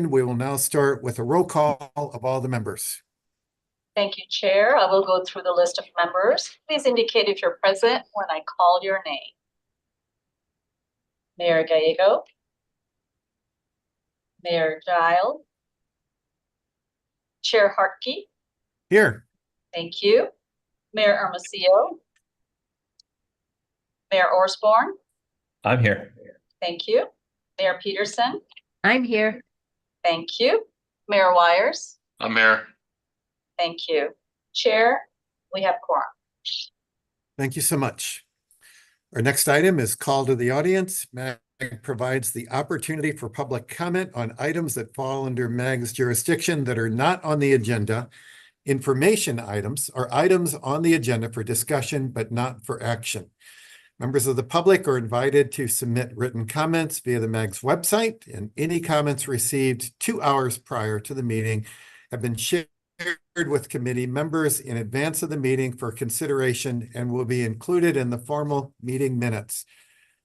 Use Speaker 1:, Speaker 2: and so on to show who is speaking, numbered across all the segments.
Speaker 1: We will now start with a roll call of all the members.
Speaker 2: Thank you, Chair. I will go through the list of members. Please indicate if you're present when I call your name. Mayor Gallego, Mayor Giles, Chair Hartke.
Speaker 1: Here.
Speaker 2: Thank you. Mayor Hermosillo, Mayor Osborne.
Speaker 3: I'm here.
Speaker 2: Thank you. Mayor Peterson.
Speaker 4: I'm here.
Speaker 2: Thank you. Mayor Wires.
Speaker 5: I'm here.
Speaker 2: Thank you. Chair, we have quorum.
Speaker 1: Thank you so much. Our next item is call to the audience. MAG provides the opportunity for public comment on items that fall under MAG's jurisdiction that are not on the agenda. Information items are items on the agenda for discussion, but not for action. Members of the public are invited to submit written comments via the MAG's website, and any comments received 2 hours prior to the meeting have been shared with committee members in advance of the meeting for consideration and will be included in the formal meeting minutes.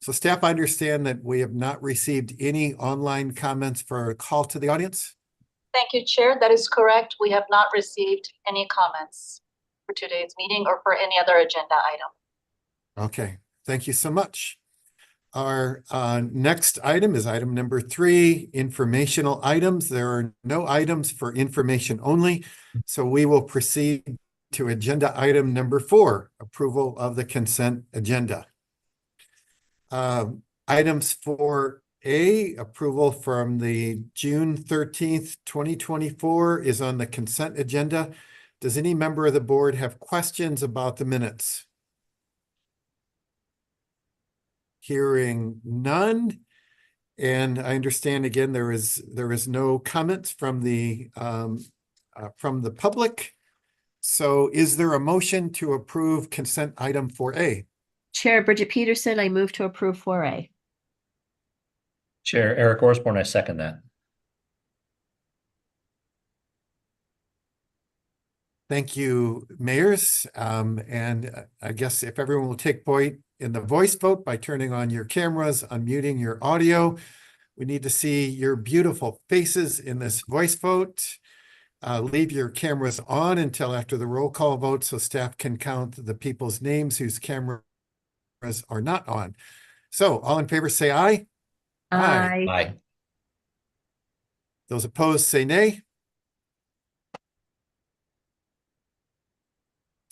Speaker 1: So staff, I understand that we have not received any online comments for a call to the audience?
Speaker 2: Thank you, Chair. That is correct. We have not received any comments for today's meeting or for any other agenda item.
Speaker 1: Okay, thank you so much. Our next item is item number 3, informational items. There are no items for information only, so we will proceed to agenda item number 4, approval of the consent agenda. Items 4A, approval from the June 13th, 2024 is on the consent agenda. Does any member of the board have questions about the minutes? Hearing none, and I understand again there is no comments from the public. So is there a motion to approve consent item 4A?
Speaker 4: Chair Bridget Peterson, I move to approve 4A.
Speaker 3: Chair Eric Osborne, I second that.
Speaker 1: Thank you, mayors. And I guess if everyone will take point in the voice vote by turning on your cameras, unmuting your audio. We need to see your beautiful faces in this voice vote. Leave your cameras on until after the roll call vote so staff can count the people's names whose cameras are not on. So all in favor say aye.
Speaker 4: Aye.
Speaker 3: Aye.
Speaker 1: Those opposed say nay.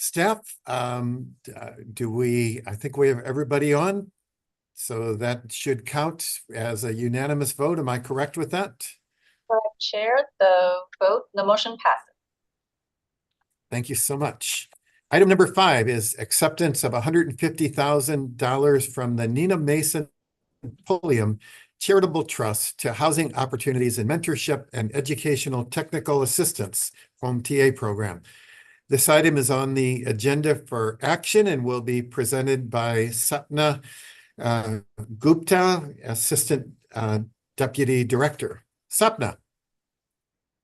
Speaker 1: Staff, I think we have everybody on, so that should count as a unanimous vote. Am I correct with that?
Speaker 2: Correct, Chair. The motion passes.
Speaker 1: Thank you so much. Item number 5 is acceptance of $150,000 from the Nina Mason Pulliam Charitable Trust to Housing Opportunities and Mentorship and Educational Technical Assistance Home TA Program. This item is on the agenda for action and will be presented by Sapna Gupta, Assistant Deputy Director. Sapna.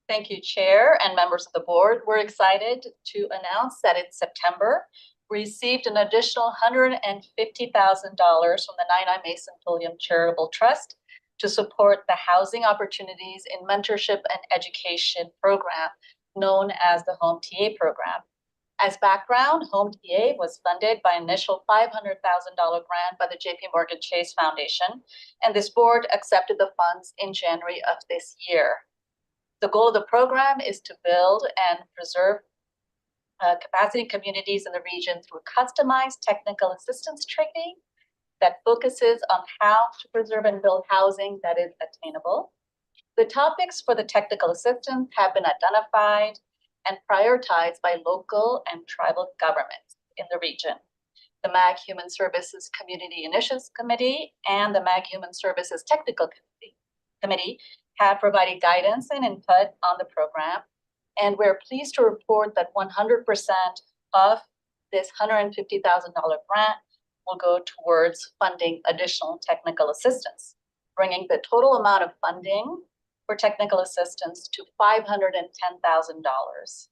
Speaker 2: Thank you, Chair and members of the board. We're excited to announce that in September, we received an additional $150,000 from the Nina Mason Pulliam Charitable Trust to support the Housing Opportunities in Mentorship and Education Program, known as the Home TA program. As background, Home TA was funded by an initial $500,000 grant by the JP Morgan Chase Foundation, and this board accepted the funds in January of this year. The goal of the program is to build and preserve capacity communities in the region through customized technical assistance training that focuses on how to preserve and build housing that is attainable. The topics for the technical assistance have been identified and prioritized by local and tribal governments in the region. The MAG Human Services Community Initiatives Committee and the MAG Human Services Technical Committee have provided guidance and input on the program, and we're pleased to report that 100% of this $150,000 grant will go towards funding additional technical assistance, bringing the total amount of funding for technical assistance to $510,000.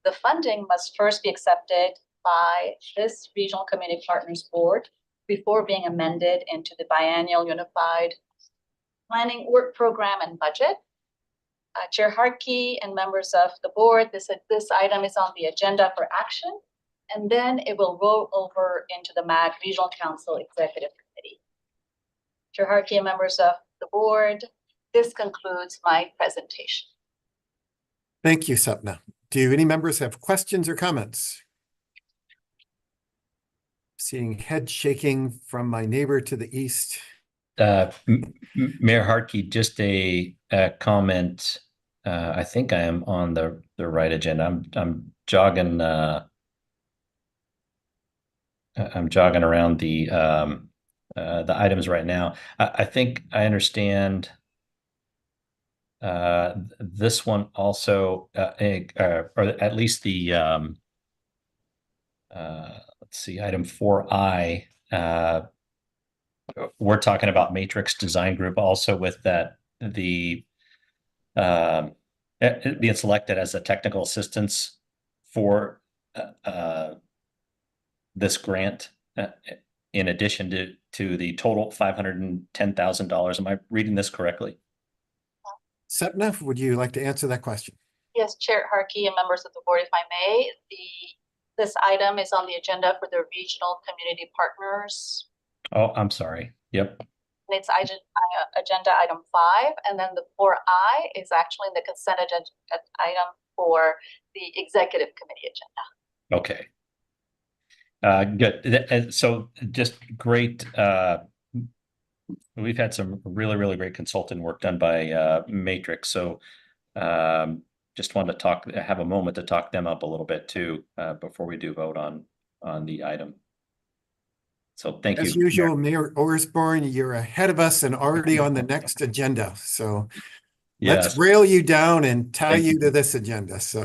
Speaker 2: The funding must first be accepted by this Regional Community Partners Board before being amended into the biannual Unified Planning Work Program and Budget. Chair Harkey and members of the board, this item is on the agenda for action, and then it will roll over into the MAG Regional Council Executive Committee. Chair Harkey and members of the board, this concludes my presentation.
Speaker 1: Thank you, Sapna. Do any members have questions or comments? Seeing head shaking from my neighbor to the east.
Speaker 3: Mayor Harkey, just a comment. I think I am on the right agenda. I'm jogging. I'm jogging around the items right now. I think I understand. This one also, or at least the let's see, item 4I. We're talking about Matrix Design Group also with that being selected as a technical assistance for this grant, in addition to the total $510,000. Am I reading this correctly?
Speaker 1: Sapna, would you like to answer that question?
Speaker 2: Yes, Chair Harkey and members of the board, if I may, this item is on the agenda for the regional community partners.
Speaker 3: Oh, I'm sorry. Yep.
Speaker 2: And it's agenda item 5, and then the 4I is actually in the consent agenda item for the executive committee agenda.
Speaker 3: Okay. Good. And so just great. We've had some really great consultant work done by Matrix. So just wanted to have a moment to talk them up a little bit too, before we do vote on the item. So thank you.
Speaker 1: As usual, Mayor Osborne, you're ahead of us and already on the next agenda. So let's
Speaker 3: Yes.
Speaker 1: rail you down and tie
Speaker 3: Thank
Speaker 1: you
Speaker 3: you.
Speaker 1: to this agenda. So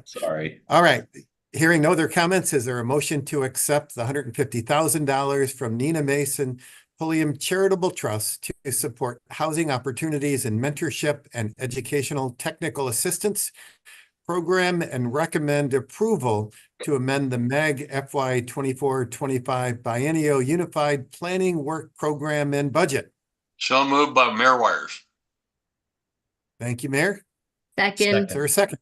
Speaker 3: Sorry.
Speaker 1: all right. Hearing no other comments, is there a motion to accept the $150,000 from Nina Mason Pulliam Charitable Trust to support housing opportunities and mentorship and educational technical assistance program, and recommend approval to amend the MAG FY 24-25 Biennial Unified Planning Work Program and Budget?
Speaker 5: So moved by Mayor Wires.
Speaker 1: Thank you, Mayor.
Speaker 4: Second.
Speaker 1: Is there a second?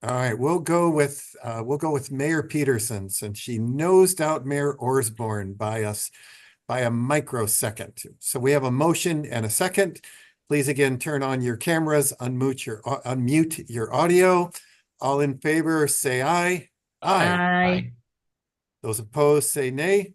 Speaker 1: All right, we'll go with Mayor Peterson, since she nosed out Mayor Osborne by a microsecond. So we have a motion and a second. Please again turn on your cameras, unmute your audio. All in favor, say aye.
Speaker 4: Aye.
Speaker 1: Those opposed, say nay.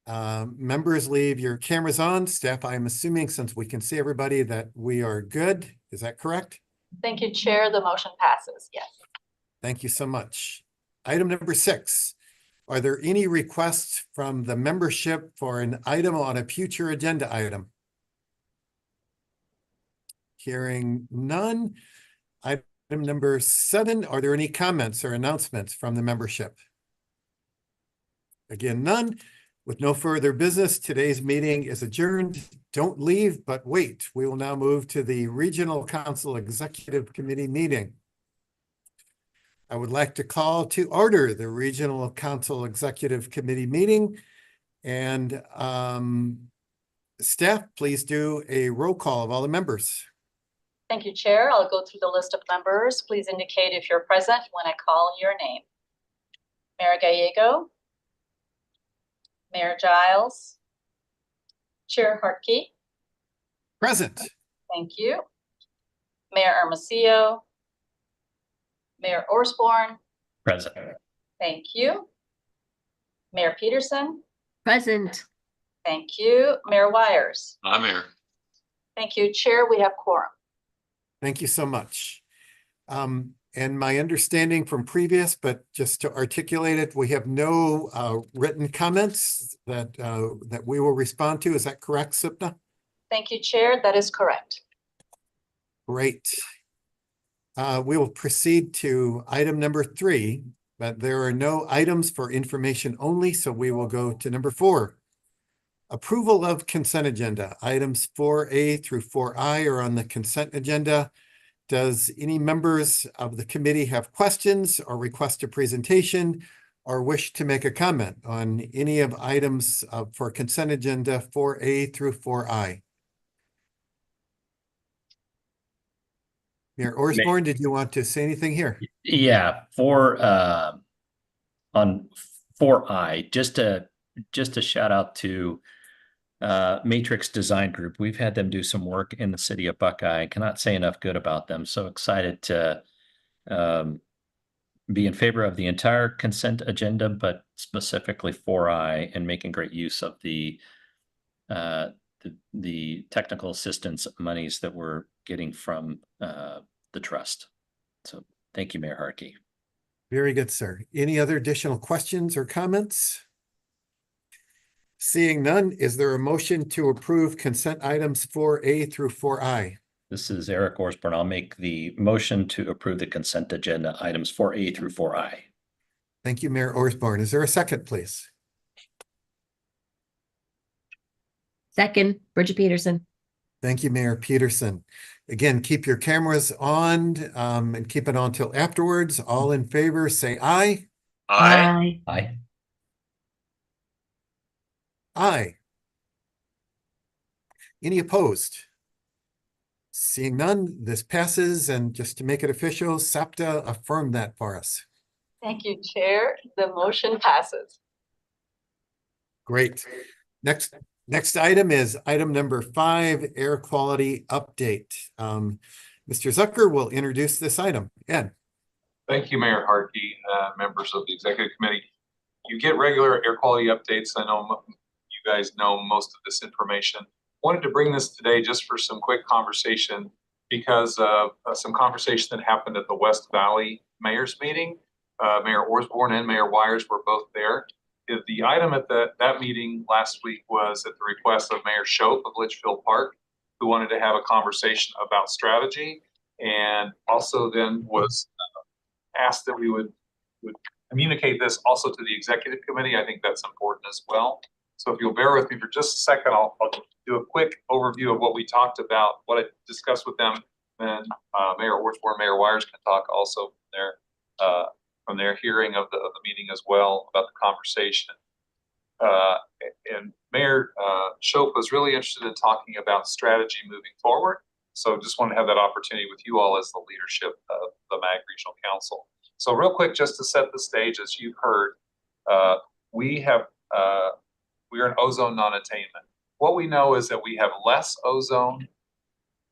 Speaker 1: Members, leave your cameras on. Staff, I'm assuming, since we can see everybody, that we are good. Is that correct?
Speaker 2: Thank you, Chair. The motion passes. Yes.
Speaker 1: Thank you so much. Item number 6. Are there any requests from the membership for an item on a future agenda item? Hearing none. Item number 7. Are there any comments or announcements from the membership? Again, none. With no further business, today's meeting is adjourned. Don't leave, but wait. We will now move to the Regional Council Executive Committee meeting. I would like to call to order the Regional Council Executive Committee meeting. And staff, please do a roll call of all the members.
Speaker 2: Thank you, Chair. I'll go through the list of members. Please indicate if you're present when I call your name. Mayor Gallego, Mayor Giles, Chair Harkey.
Speaker 1: Present.
Speaker 2: Thank you. Mayor Hermosillo, Mayor Osborne.
Speaker 3: Present.
Speaker 2: Thank you. Mayor Peterson.
Speaker 4: Present.
Speaker 2: Thank you. Mayor Wires.
Speaker 5: I'm here.
Speaker 2: Thank you, Chair. We have quorum.
Speaker 1: Thank you so much. And my understanding from previous, but just to articulate it, we have no written comments that we will respond to. Is that correct, Sipna?
Speaker 2: Thank you, Chair. That is correct.
Speaker 1: Great. We will proceed to item number 3, but there are no items for information only, so we will go to number 4. Approval of consent agenda. Items 4A through 4I are on the consent agenda. Does any members of the committee have questions or request a presentation or wish to make a comment on any of items for consent agenda 4A through 4I? Mayor Orsborn, did you want to say anything here?
Speaker 3: Yeah, on 4I, just a shout out to Matrix Design Group. We've had them do some work in the city of Buckeye. Cannot say enough good about them. So excited to be in favor of the entire consent agenda, but specifically 4I, and making great use of the technical assistance monies that we're getting from the trust. So thank you, Mayor Harkey.
Speaker 1: Very good, sir. Any other additional questions or comments? Seeing none, is there a motion to approve consent items 4A through 4I?
Speaker 3: This is Eric Orsborn. I'll make the motion to approve the consent agenda items 4A through 4I.
Speaker 1: Thank you, Mayor Orsborn. Is there a second, please?
Speaker 4: Second, Bridget Peterson.
Speaker 1: Thank you, Mayor Peterson. Again, keep your cameras on and keep it on till afterwards. All in favor, say aye.
Speaker 5: Aye.
Speaker 3: Aye.
Speaker 1: Aye. Any opposed? Seeing none, this passes, and just to make it official, SAPTA affirmed that for us.
Speaker 2: Thank you, Chair. The motion passes.
Speaker 1: Great. Next item is item number 5, air quality update. Mr. Zucker will introduce this item. Ed.
Speaker 6: Thank you, Mayor Harkey, members of the Executive Committee. You get regular air quality updates. I know you guys know most of this information. Wanted to bring this today just for some quick conversation because of some conversation that happened at the West Valley Mayor's meeting. Mayor Orsborn and Mayor Wires were both there. The item at that meeting last week was at the request of Mayor Shope of Litchfield Park, who wanted to have a conversation about strategy, and also then was asked that we would communicate this also to the Executive Committee. I think that's important as well. So if you'll bear with me for just a second, I'll do a quick overview of what we talked about, what I discussed with them, and Mayor Orsborn, Mayor Wires can talk also from their hearing of the meeting as well about the conversation. And Mayor Shope was really interested in talking about strategy moving forward. So just want to have that opportunity with you all as the leadership of the MAG Regional Council. So real quick, just to set the stage, as you've heard, we are in ozone non-attainment. What we know is that we have less ozone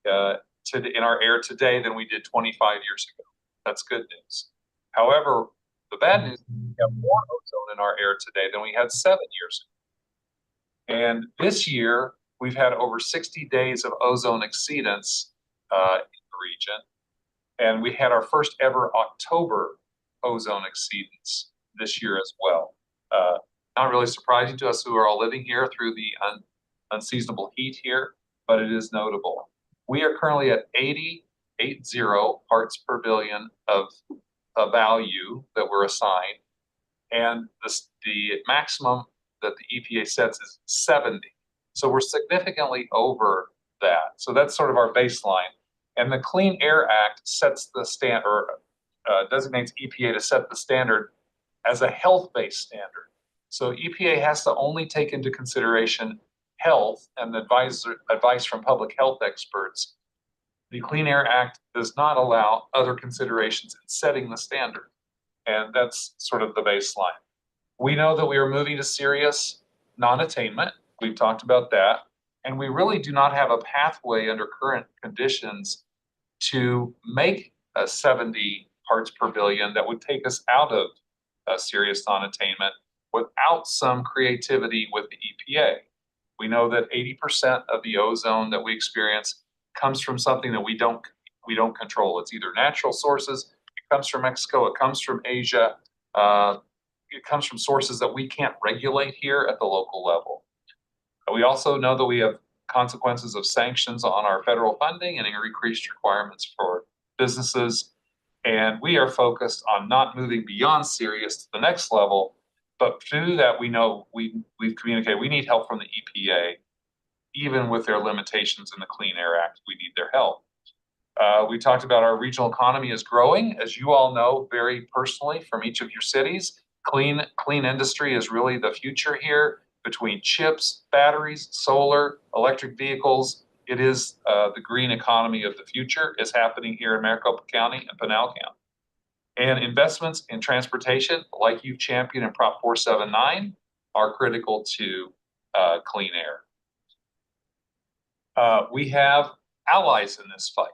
Speaker 6: in our air today than we did 25 years ago. That's good news. However, the bad news is we have more ozone in our air today than we had 7 years ago. And this year, we've had over 60 days of ozone exceedance in the region. And we had our first ever October ozone exceedance this year as well. Not really surprising to us who are all living here through the unseasonable heat here, but it is notable. We are currently at 80 parts per billion of value that we're assigned, and the maximum that the EPA sets is 70. So we're significantly over that. So that's sort of our baseline. And the Clean Air Act sets the standard, designates EPA to set the standard as a health-based standard. So EPA has to only take into consideration health and advice from public health experts. The Clean Air Act does not allow other considerations in setting the standard. And that's sort of the baseline. We know that we are moving to serious non-attainment. We've talked about that. And we really do not have a pathway under current conditions to make a 70 parts per billion that would take us out of serious non-attainment without some creativity with the EPA. We know that 80% of the ozone that we experience comes from something that we don't control. It's either natural sources, it comes from Mexico, it comes from Asia, it comes from sources that we can't regulate here at the local level. We also know that we have consequences of sanctions on our federal funding and increased requirements for businesses. And we are focused on not moving beyond serious to the next level. But to do that, we know we've communicated we need help from the EPA. Even with their limitations in the Clean Air Act, we need their help. We talked about our regional economy is growing, as you all know very personally from each of your cities. Clean industry is really the future here between chips, batteries, solar, electric vehicles. It is the green economy of the future is happening here in Maricopa County and Pinal County. And investments in transportation, like you've championed in Prop 479, are critical to clean air. We have allies in this fight.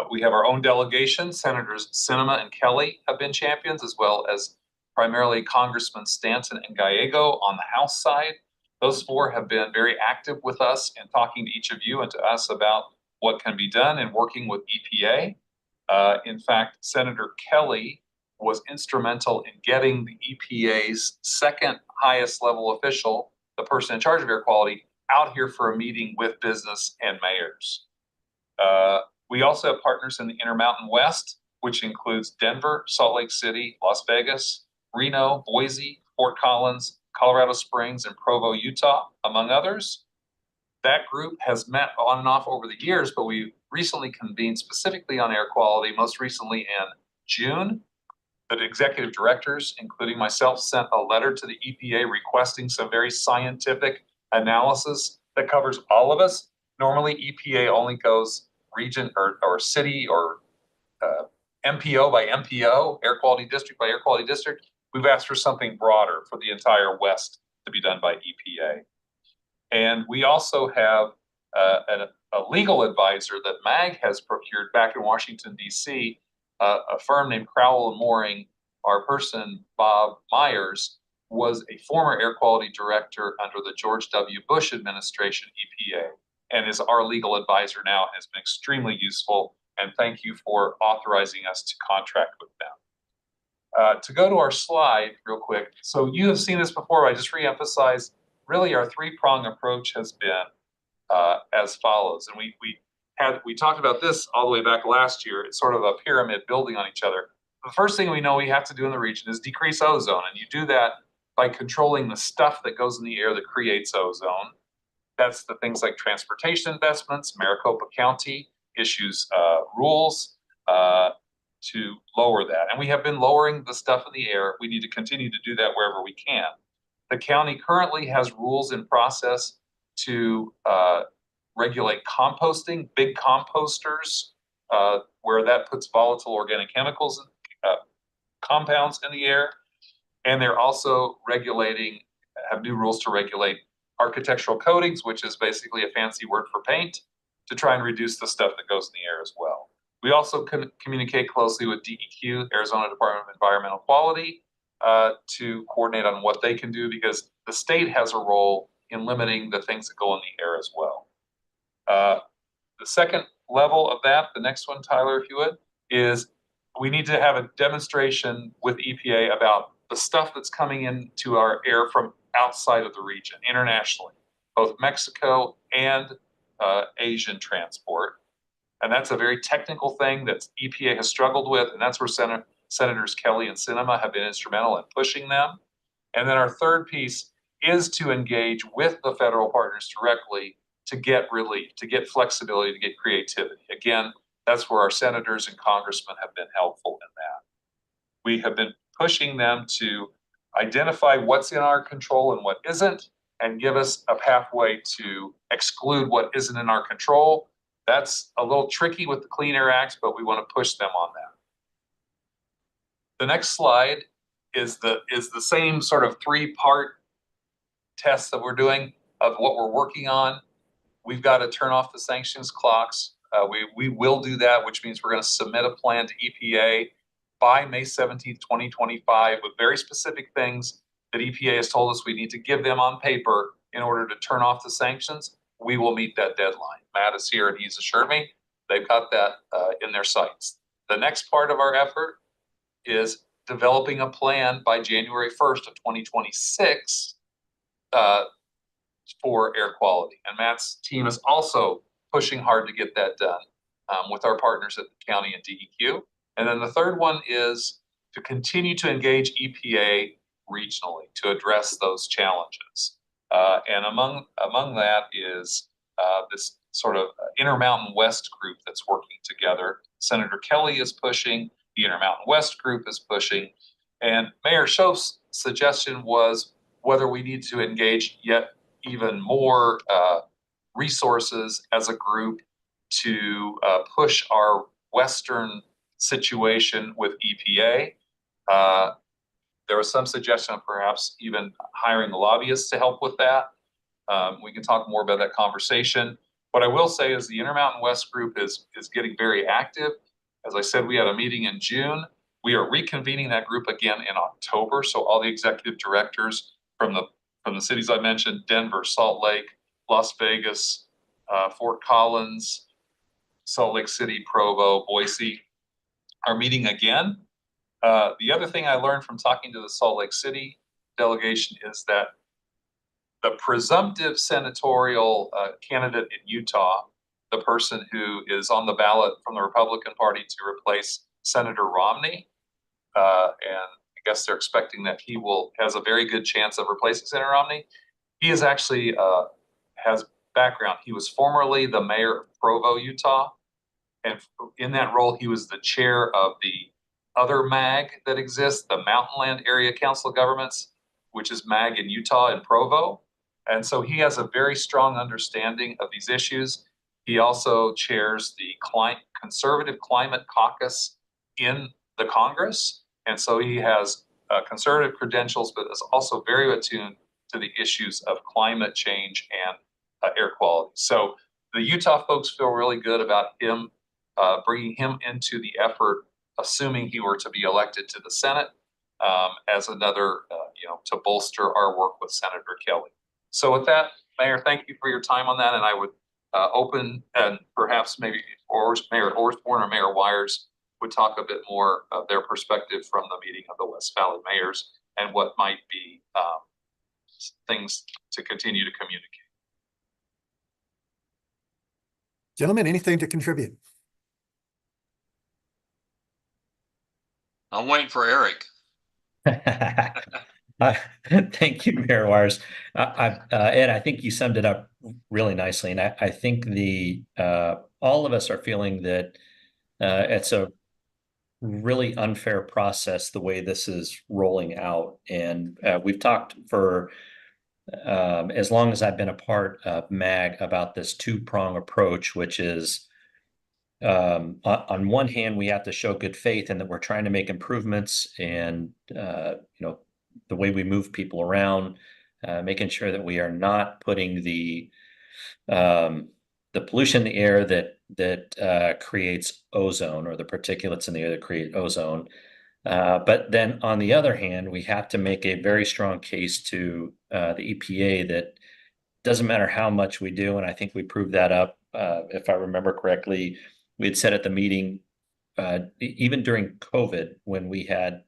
Speaker 6: We have our own delegation. Senators Sinema and Kelly have been champions, as well as primarily Congressman Stanton and Gallego on the House side. Those four have been very active with us in talking to each of you and to us about what can be done and working with EPA. In fact, Senator Kelly was instrumental in getting the EPA's second highest level official, the person in charge of air quality, out here for a meeting with business and mayors. We also have partners in the Intermountain West, which includes Denver, Salt Lake City, Las Vegas, Reno, Boise, Fort Collins, Colorado Springs, and Provo, Utah, among others. That group has met on and off over the years, but we recently convened specifically on air quality, most recently in June. The executive directors, including myself, sent a letter to the EPA requesting some very scientific analysis that covers all of us. Normally, EPA only goes region or city or MPO by MPO, air quality district by air quality district. We've asked for something broader for the entire West to be done by EPA. And we also have a legal advisor that MAG has procured back in Washington, D.C., a firm named Crowell and Mooring. Our person, Bob Myers, was a former air quality director under the George W. Bush administration, EPA, and is our legal advisor now, and has been extremely useful. And thank you for authorizing us to contract with them. To go to our slide real quick. So you have seen this before, but I just reemphasize, really our three-prong approach has been as follows. And we talked about this all the way back last year. It's sort of a pyramid building on each other. The first thing we know we have to do in the region is decrease ozone. And you do that by controlling the stuff that goes in the air that creates ozone. That's the things like transportation investments. Maricopa County issues rules to lower that. And we have been lowering the stuff in the air. We need to continue to do that wherever we can. The county currently has rules in process to regulate composting, big composters, where that puts volatile organic chemicals and compounds in the air. And they're also have new rules to regulate architectural coatings, which is basically a fancy word for paint, to try and reduce the stuff that goes in the air as well. We also communicate closely with DEQ, Arizona Department of Environmental Quality, to coordinate on what they can do, because the state has a role in limiting the things that go in the air as well. The second level of that, the next one, Tyler, if you would, is we need to have a demonstration with EPA about the stuff that's coming into our air from outside of the region, internationally, both Mexico and Asian transport. And that's a very technical thing that EPA has struggled with, and that's where Senators Kelly and Sinema have been instrumental in pushing them. And then our third piece is to engage with the federal partners directly to get relief, to get flexibility, to get creativity. Again, that's where our senators and congressmen have been helpful in that. We have been pushing them to identify what's in our control and what isn't, and give us a pathway to exclude what isn't in our control. That's a little tricky with the Clean Air Act, but we want to push them on that. The next slide is the same sort of three-part test that we're doing of what we're working on. We've got to turn off the sanctions clocks. We will do that, which means we're going to submit a plan to EPA by May 17th, 2025, with very specific things that EPA has told us we need to give them on paper in order to turn off the sanctions. We will meet that deadline. Matt is here and he's assured me they've got that in their sights. The next part of our effort is developing a plan by January 1st of 2026 for air quality. And Matt's team is also pushing hard to get that done with our partners at the county and DEQ. And then the third one is to continue to engage EPA regionally to address those challenges. And among that is this sort of Intermountain West group that's working together. Senator Kelly is pushing, the Intermountain West group is pushing, And Mayor Schoaf's suggestion was whether we need to engage yet even more resources as a group to push our Western situation with EPA. There was some suggestion of perhaps even hiring lobbyists to help with that. We can talk more about that conversation. What I will say is the Intermountain West group is getting very active. As I said, we had a meeting in June. We are reconvening that group again in October. So all the executive directors from the cities I mentioned, Denver, Salt Lake, Las Vegas, Fort Collins, Salt Lake City, Provo, Boise, are meeting again. The other thing I learned from talking to the Salt Lake City delegation is that the presumptive senatorial candidate in Utah, the person who is on the ballot from the Republican Party to replace Senator Romney, and I guess they're expecting that he has a very good chance of replacing Senator Romney. He is actually has background. He was formerly the mayor of Provo, Utah, and in that role, he was the chair of the other MAG that exists, the Mountain Land Area Council of Governments, which is MAG in Utah and Provo. And so he has a very strong understanding of these issues. He also chairs the Conservative Climate Caucus in the Congress. And so he has conservative credentials, but is also very attuned to the issues of climate change and air quality. So the Utah folks feel really good about him, bringing him into the effort, assuming he were to be elected to the Senate, as another, to bolster our work with Senator Kelly. So with that, Mayor, thank you for your time on that. And I would open, and perhaps maybe Mayor Osborne or Mayor Wires would talk a bit more of their perspective from the meeting of the West Valley mayors and what might be things to continue to communicate.
Speaker 1: Gentlemen, anything to contribute?
Speaker 5: I'm waiting for Eric.
Speaker 3: Thank you, Mayor Wires. Ed, I think you summed it up really nicely, and I think all of us are feeling that it's a really unfair process the way this is rolling out, and we've talked for as long as I've been a part of MAG about this two-prong approach, which is on one hand, we have to show good faith and that we're trying to make improvements and, the way we move people around, making sure that we are not putting the pollution in the air that creates ozone, or the particulates in the air that create ozone. But then on the other hand, we have to make a very strong case to the EPA that doesn't matter how much we do. And I think we proved that up. If I remember correctly, we had said at the meeting, even during COVID, when we had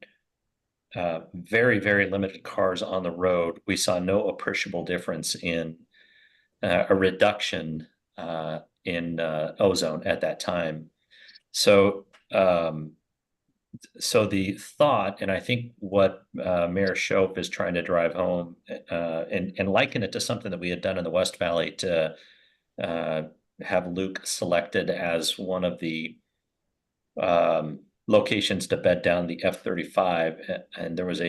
Speaker 3: very, very limited cars on the road, we saw no appreciable difference in a reduction in ozone at that time. So the thought, and I think what Mayor Schoaf is trying to drive home, and liken it to something that we had done in the West Valley to have Luke selected as one of the locations to bed down the F-35, and there was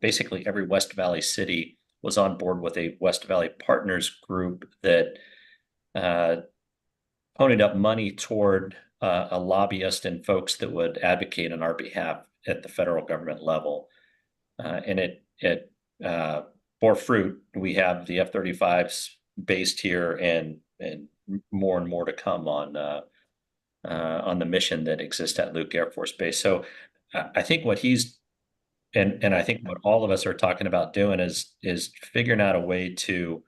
Speaker 3: basically every West Valley city was on board with a West Valley Partners group that ponied up money toward a lobbyist and folks that would advocate on our behalf at the federal government level, and it bore fruit. We have the F-35s based here, and more to come on the mission that exists at Luke Air Force Base. So I think what and I think what all of us are talking about doing is figuring out a way to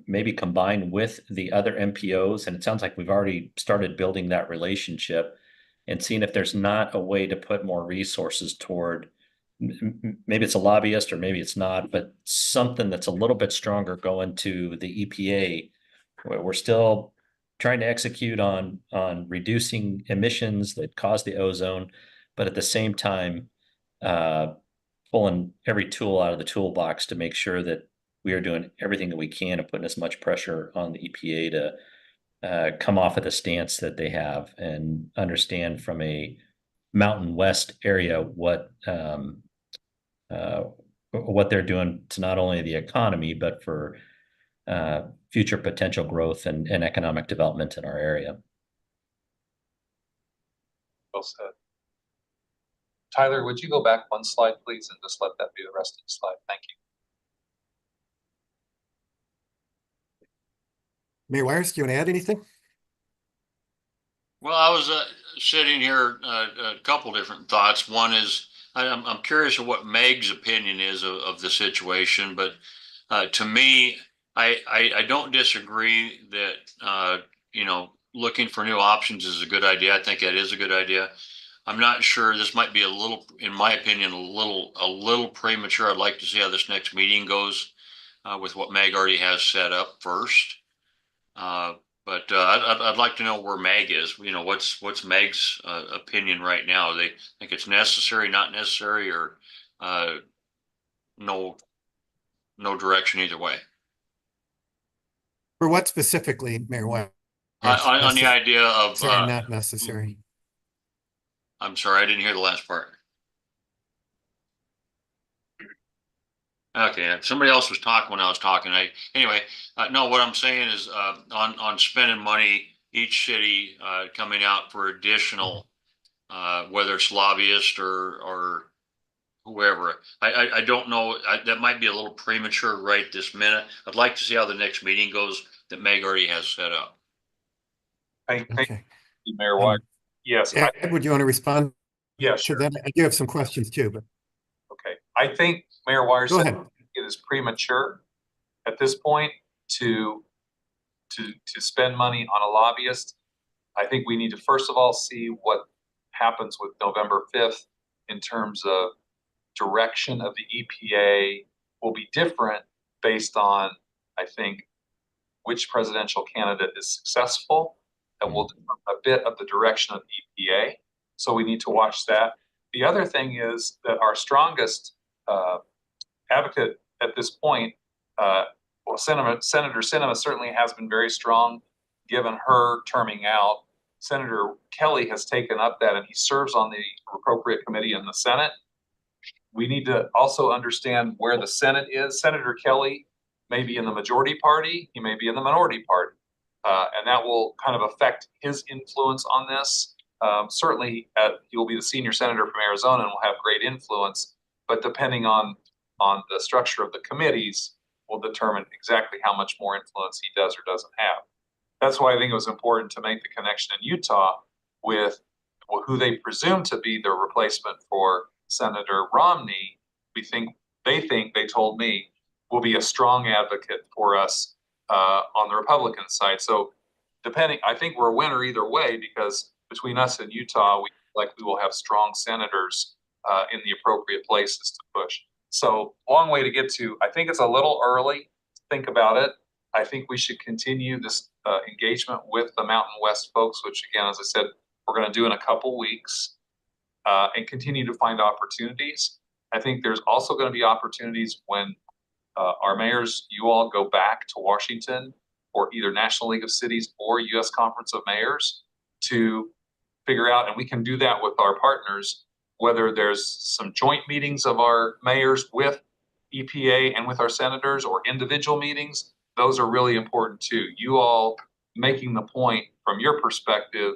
Speaker 3: maybe combine with the other MPOs. And it sounds like we've already started building that relationship and seeing if there's not a way to put more resources toward, maybe it's a lobbyist or maybe it's not, but something that's a little bit stronger going to the EPA. We're still trying to execute on reducing emissions that cause the ozone, but at the same time, pulling every tool out of the toolbox to make sure that we are doing everything that we can and putting as much pressure on the EPA to come off of the stance that they have and understand from a Mountain West area, what they're doing to not only the economy, but for future potential growth and economic development in our area.
Speaker 6: Well said. Tyler, would you go back one slide, please, and just let that be the rest of the slide? Thank you.
Speaker 1: Mayor Wires, do you want to add anything?
Speaker 5: Well, I was sitting here, a couple different thoughts. One is I'm curious of what Meg's opinion is of the situation, but to me, I don't disagree that looking for new options is a good idea. I think that is a good idea. I'm not sure. This might be a little, in my opinion, a little premature. I'd like to see how this next meeting goes with what Meg already has set up first. But I'd like to know where Meg is. What's Meg's opinion right now? They think it's necessary, not necessary, or no direction either way.
Speaker 1: For what specifically, Mayor Wires?
Speaker 5: On the idea of
Speaker 1: Necessary, not necessary.
Speaker 5: I'm sorry, I didn't hear the last part. Okay, somebody else was talking when I was talking. No, what I'm saying is on spending money, each city coming out for additional, whether it's lobbyist or whoever. I don't know. That might be a little premature right this minute. I'd like to see how the next meeting goes that Meg already has set up.
Speaker 6: Thank
Speaker 1: Okay.
Speaker 6: you, Mayor Wires. Yes.
Speaker 1: Ed, would you want to respond
Speaker 6: Yeah,
Speaker 1: to
Speaker 6: sure.
Speaker 1: that? I do have some questions too, but
Speaker 6: Okay. I think Mayor Wires
Speaker 1: go
Speaker 6: said
Speaker 1: ahead.
Speaker 6: it is premature at this point to spend money on a lobbyist. I think we need to first of all see what happens with November 5th in terms of direction of the EPA will be different based on, I think, which presidential candidate is successful. That will determine a bit of the direction of the EPA. So we need to watch that. The other thing is that our strongest advocate at this point, Senator Sinema certainly has been very strong given her terming out. Senator Kelly has taken up that, and he serves on the appropriate committee in the Senate. We need to also understand where the Senate is. Senator Kelly may be in the majority party, he may be in the minority party, and that will kind of affect his influence on this. Certainly, he will be the senior senator from Arizona and will have great influence, but depending on the structure of the committees will determine exactly how much more influence he does or doesn't have. That's why I think it was important to make the connection in Utah with who they presume to be the replacement for Senator Romney. They told me, will be a strong advocate for us on the Republican side. So I think we're a winner either way, because between us and Utah, we will have strong senators in the appropriate places to push. So long way to get to. I think it's a little early to think about it. I think we should continue this engagement with the Mountain West folks, which again, as I said, we're going to do in a couple weeks, and continue to find opportunities. I think there's also going to be opportunities when our mayors, you all go back to Washington or either National League of Cities or U.S. Conference of Mayors to figure out, and we can do that with our partners, whether there's some joint meetings of our mayors with EPA and with our senators or individual meetings. Those are really important too. You all making the point from your perspective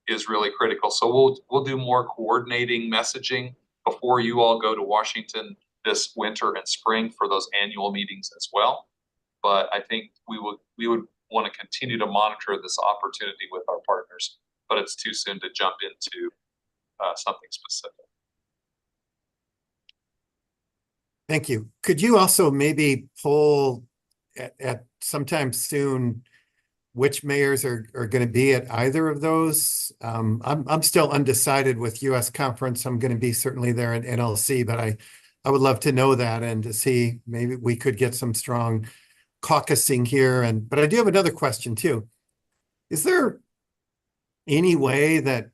Speaker 6: is really critical. So we'll do more coordinating messaging before you all go to Washington this winter and spring for those annual meetings as well. But I think we would want to continue to monitor this opportunity with our partners, but it's too soon to jump into something specific.
Speaker 1: Thank you. Could you also maybe poll at sometime soon which mayors are going to be at either of those? I'm still undecided with U.S. Conference. I'm going to be certainly there at NLC, but I would love to know that and to see maybe we could get some strong caucusing here. But I do have another question too. Is there any way that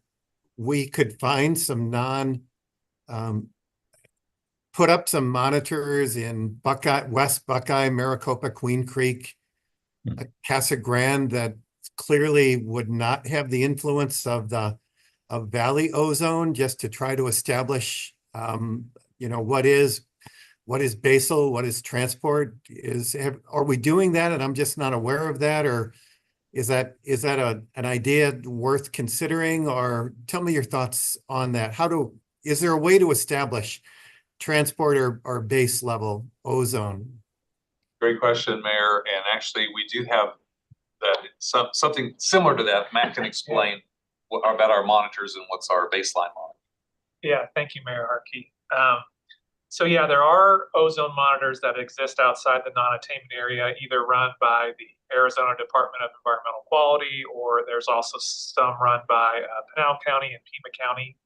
Speaker 1: we could find some put up some monitors in West Buckeye, Maricopa, Queen Creek, Casa Grande that clearly would not have the influence of the valley ozone, just to try to establish, you know, what is basal, what is transport? Are we doing that and I'm just not aware of that? Or is that an idea worth considering? Or tell me your thoughts on that. Is there a way to establish transport or base level ozone?
Speaker 6: Great question, Mayor. And actually, we do have that something similar to that. Matt can explain about our monitors and what's our baseline monitor.
Speaker 7: Yeah, thank you, Mayor Harkey. So yeah, there are ozone monitors that exist outside the non-attainment area, either run by the Arizona Department of Environmental Quality, or there's also some run by Pinal County and Pima County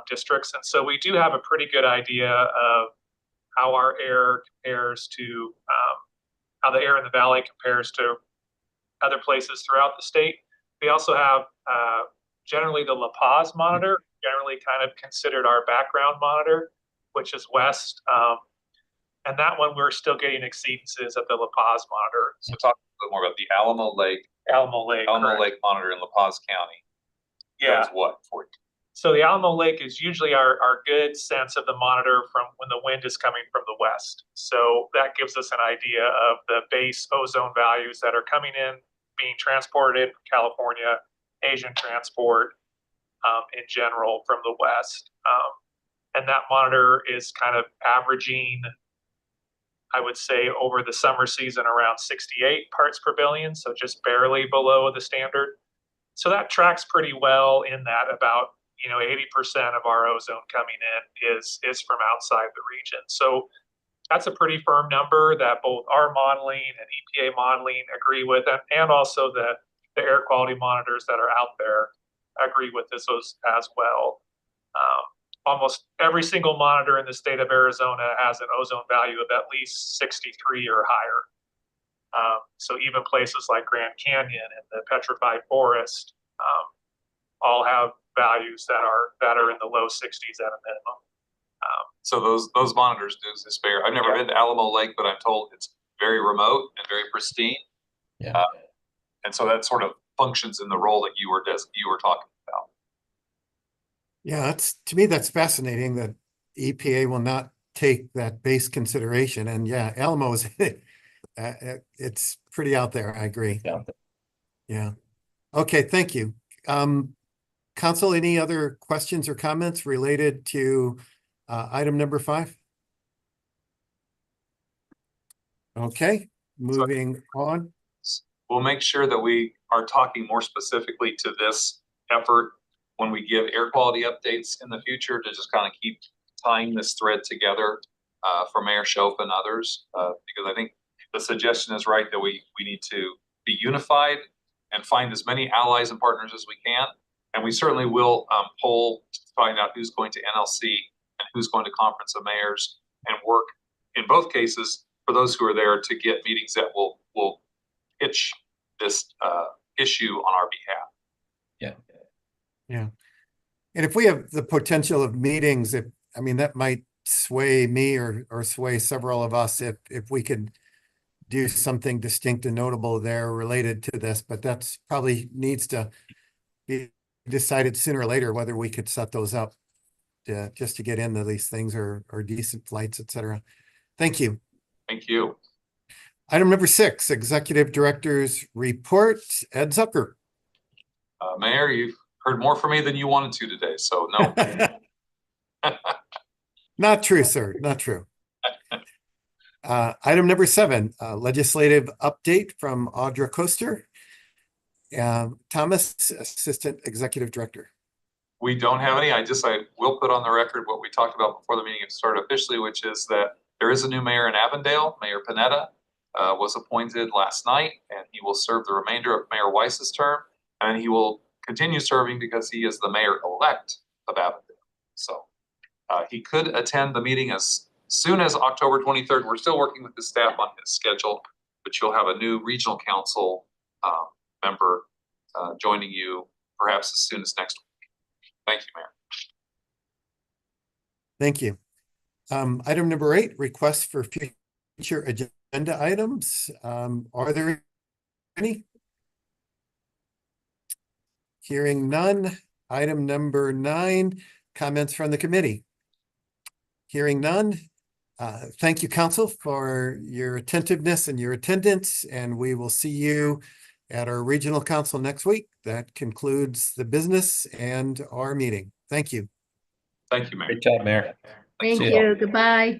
Speaker 7: districts. And so we do have a pretty good idea of how our air compares to, how the air in the valley compares to other places throughout the state. We also have generally the La Paz monitor, generally kind of considered our background monitor, which is west. And that one, we're still getting exceedances at the La Paz monitor.
Speaker 6: So talk a little more about the Alamo Lake
Speaker 7: Correct.
Speaker 6: Lake monitor in La Paz County.
Speaker 7: Yeah.
Speaker 6: Does what for you?
Speaker 7: So the Alamo Lake is usually our good sense of the monitor from when the wind is coming from the west. So that gives us an idea of the base ozone values that are coming in, being transported from California, Asian transport in general from the west. And that monitor is kind of averaging, I would say, over the summer season around 68 parts per billion, so just barely below the standard. So that tracks pretty well in that about 80% of our ozone coming in is from outside the region. So that's a pretty firm number that both our modeling and EPA modeling agree with, and also the air quality monitors that are out there agree with this as well. Almost every single monitor in the state of Arizona has an ozone value of at least 63 or higher. So even places like Grand Canyon and the Petrified Forest all have values that are in the low 60s at a minimum.
Speaker 6: So those monitors do this fair. I've never been to Alamo Lake, but I'm told it's very remote and very pristine.
Speaker 3: Yeah.
Speaker 6: And so that sort of functions in the role that you were talking about.
Speaker 1: Yeah, to me, that's fascinating that EPA will not take that base consideration. And yeah, Alamo is, it's pretty out there. I agree.
Speaker 3: Yeah.
Speaker 1: Yeah. Okay, thank you. Council, any other questions or comments related to item number 5? Okay, moving on.
Speaker 6: We'll make sure that we are talking more specifically to this effort when we give air quality updates in the future, to just kind of keep tying this thread together for Mayor Schoaf and others, because I think the suggestion is right that we need to be unified and find as many allies and partners as we can. And we certainly will poll to find out who's going to NLC and who's going to Conference of Mayors, and work in both cases for those who are there to get meetings that will pitch this issue on our behalf.
Speaker 3: Yeah.
Speaker 1: Yeah. And if we have the potential of meetings, that might sway me or sway several of us if we could do something distinct and notable there related to this, but that's probably needs to be decided sooner or later whether we could set those up just to get into these things or decent flights, etc. Thank you.
Speaker 6: Thank you.
Speaker 1: Item number 6, Executive Director's Report. Ed Zucker.
Speaker 6: Mayor, you've heard more from me than you wanted to today, so no.
Speaker 1: Not true, sir. Not true. Item number 7, legislative update from Audra Koester. Thomas, Assistant Executive Director.
Speaker 6: We don't have any. I will put on the record what we talked about before the meeting started officially, which is that there is a new mayor in Avondale. Mayor Panetta was appointed last night, and he will serve the remainder of Mayor Weiss's term, and he will continue serving because he is the mayor-elect of Avondale. So he could attend the meeting as soon as October 23rd. We're still working with the staff on his schedule, but you'll have a new regional council member joining you perhaps as soon as next week. Thank you, Mayor.
Speaker 1: Thank you. Item number 8, requests for future agenda items. Are there any? Hearing none. item number 9, comments from the committee. Hearing none. Thank you, council, for your attentiveness and your attendance, and we will see you at our regional council next week. That concludes the business and our meeting. Thank you.
Speaker 6: Thank you, Mayor.
Speaker 3: Great job, Mayor.
Speaker 4: Thank
Speaker 3: See ya.
Speaker 4: you. Goodbye.